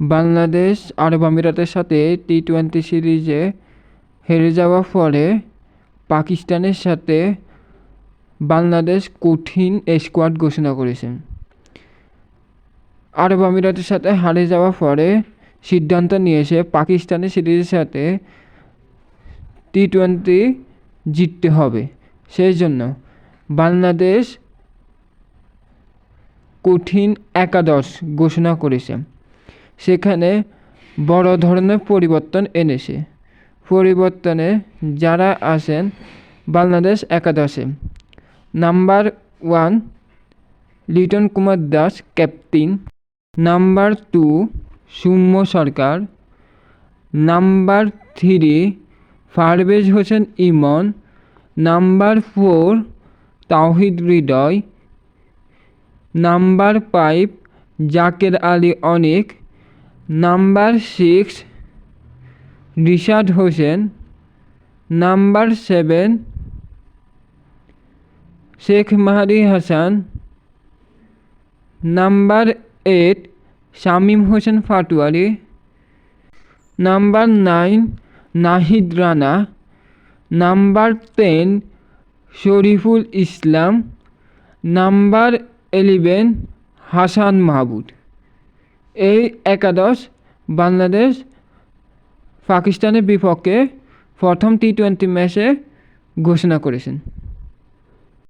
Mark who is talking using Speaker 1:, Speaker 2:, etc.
Speaker 1: বাংলাদেশ আরব আমিরাতের সাথে টি-20 সিরিজে হেরে যাওয়ার ফলে পাকিস্তানের সাথে বাংলাদেশ কঠিন স্কোয়াড ঘোষণা করেছে। আরব আমিরাতের সাথে হারে যাওয়ার পরে সিদ্ধান্ত নিয়েছে পাকিস্তানের সিরিজের সাথে টি-20 জিততে হবে। সেই জন্য বাংলাদেশ কঠিন একাদশ ঘোষণা করেছে। সেখানে বড় ধরনের পরিবর্তন এনেছে। পরিবর্তনে যারা আছেন বাংলাদেশ একাদশে: number 1 Liton Kumar Das captain, number 2 Soumya Sarkar, number 3 Parvez Hossain Emon, number 4 Towhid Hridoy, number 5 Jaker Ali Anik, number 6 Rishad Hossain, number 7 Sheikh Mahedi Hasan, number 8 Shamim Hossain Patwari, number 9 Nahid Rana, number 10 Shoriful Islam, number 11 Hasan Mahmud. এই একাদশ বাংলাদেশ পাকিস্তানের বিপক্ষে প্রথম টি-20 ম্যাচে ঘোষণা করেছেন।